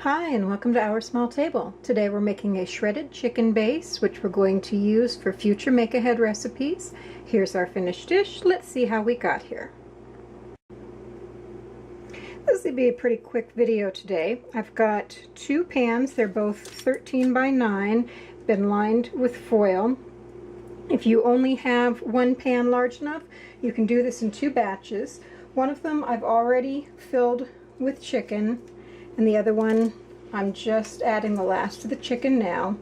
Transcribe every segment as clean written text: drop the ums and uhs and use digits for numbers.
Hi and welcome to Our Small Table. Today we're making a shredded chicken base which we're going to use for future make-ahead recipes. Here's our finished dish. Let's see how we got here. This will be a pretty quick video today. I've got two pans. They're both 13 by 9, been lined with foil. If you only have one pan large enough, you can do this in two batches. One of them I've already filled with chicken, and the other one I'm just adding the last of the chicken now.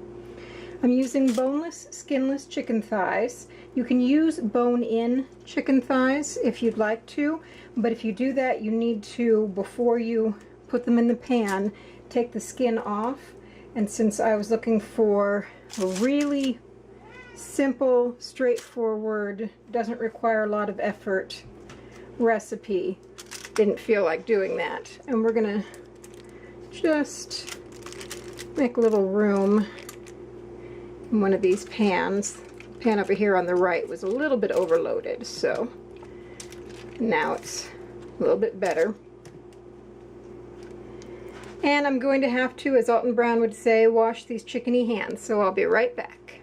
I'm using boneless, skinless chicken thighs. You can use bone-in chicken thighs if you'd like to, but if you do that, you need to, before you put them in the pan, take the skin off. And since I was looking for a really simple, straightforward, doesn't require a lot of effort recipe, didn't feel like doing that. And we're gonna just make a little room in one of these pans. The pan over here on the right was a little bit overloaded, so now it's a little bit better. And I'm going to have to, as Alton Brown would say, wash these chickeny hands, so I'll be right back.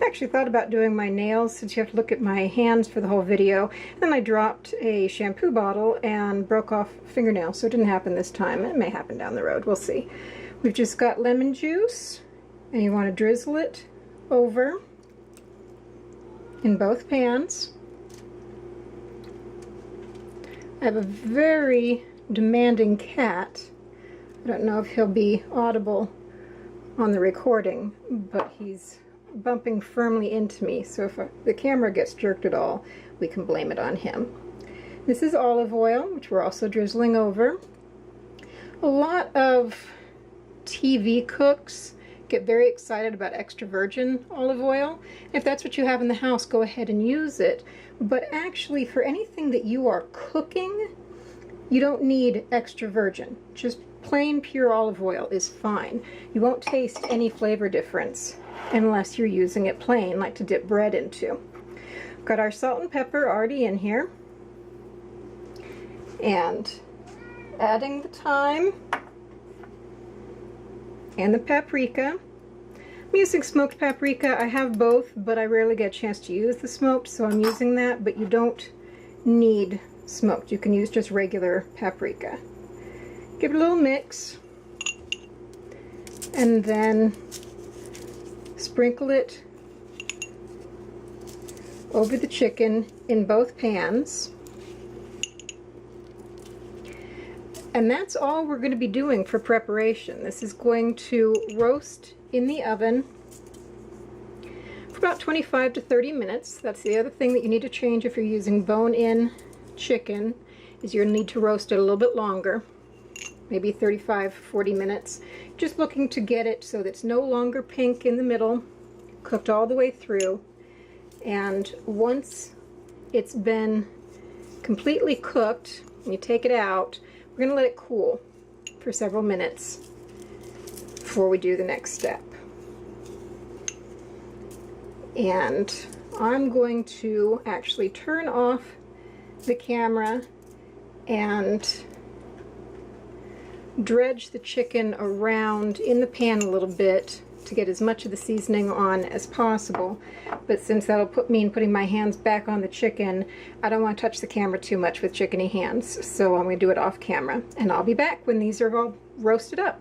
I actually thought about doing my nails since you have to look at my hands for the whole video. Then I dropped a shampoo bottle and broke off a fingernail, so it didn't happen this time. It may happen down the road, we'll see. We've just got lemon juice, and you want to drizzle it over in both pans. I have a very demanding cat. I don't know if he'll be audible on the recording, but he's bumping firmly into me, so if the camera gets jerked at all, we can blame it on him. This is olive oil, which we're also drizzling over. A lot of TV cooks get very excited about extra virgin olive oil. If that's what you have in the house, go ahead and use it. But actually, for anything that you are cooking, you don't need extra virgin. Just plain pure olive oil is fine. You won't taste any flavor difference unless you're using it plain, like to dip bread into. Got our salt and pepper already in here. And adding the thyme and the paprika. I'm using smoked paprika. I have both, but I rarely get a chance to use the smoked, so I'm using that, but you don't need smoked. You can use just regular paprika. Give it a little mix, and then sprinkle it over the chicken in both pans. And that's all we're going to be doing for preparation. This is going to roast in the oven for about 25 to 30 minutes. That's the other thing that you need to change if you're using bone-in chicken, is you're going to need to roast it a little bit longer, maybe 35-40 minutes. Just looking to get it so that it's no longer pink in the middle, cooked all the way through. And once it's been completely cooked, and you take it out, we're going to let it cool for several minutes before we do the next step. And I'm going to actually turn off the camera and dredge the chicken around in the pan a little bit to get as much of the seasoning on as possible. But since that'll mean putting my hands back on the chicken, I don't want to touch the camera too much with chickeny hands, so I'm going to do it off camera. And I'll be back when these are all roasted up.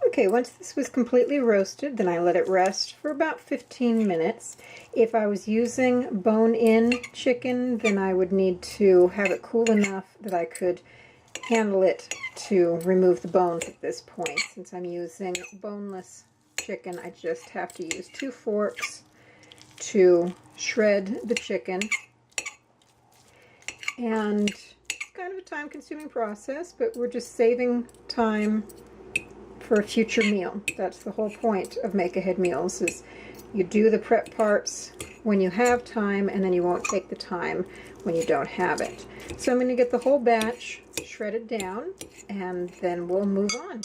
Okay, once this was completely roasted, then I let it rest for about 15 minutes. If I was using bone-in chicken, then I would need to have it cool enough that I could handle it to remove the bones at this point. Since I'm using boneless chicken, I just have to use 2 forks to shred the chicken. And it's kind of a time-consuming process, but we're just saving time for a future meal. That's the whole point of make-ahead meals, is you do the prep parts when you have time, and then you won't take the time when you don't have it. So I'm going to get the whole batch shredded down, and then we'll move on.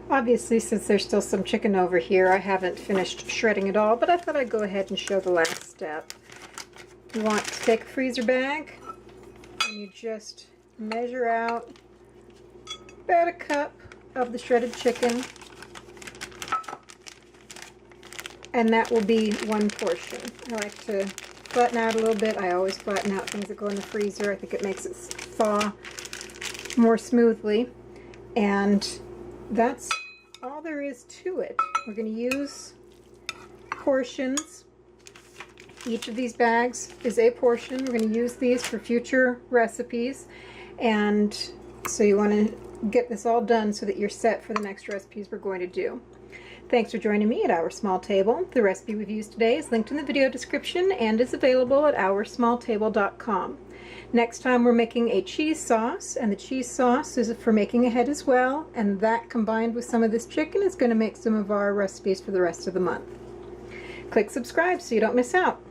Obviously, since there's still some chicken over here, I haven't finished shredding it all, but I thought I'd go ahead and show the last step. You want to take a freezer bag and you just measure out about a cup of the shredded chicken, and that will be one portion. I like to flatten out a little bit. I always flatten out things that go in the freezer. I think it makes it thaw more smoothly, and that's all there is to it. We're going to use portions. Each of these bags is a portion. We're going to use these for future recipes, and so you want to get this all done so that you're set for the next recipes we're going to do. Thanks for joining me at Our Small Table. The recipe we've used today is linked in the video description and is available at OurSmallTable.com. Next time we're making a cheese sauce, and the cheese sauce is for making ahead as well, and that combined with some of this chicken is going to make some of our recipes for the rest of the month. Click subscribe so you don't miss out.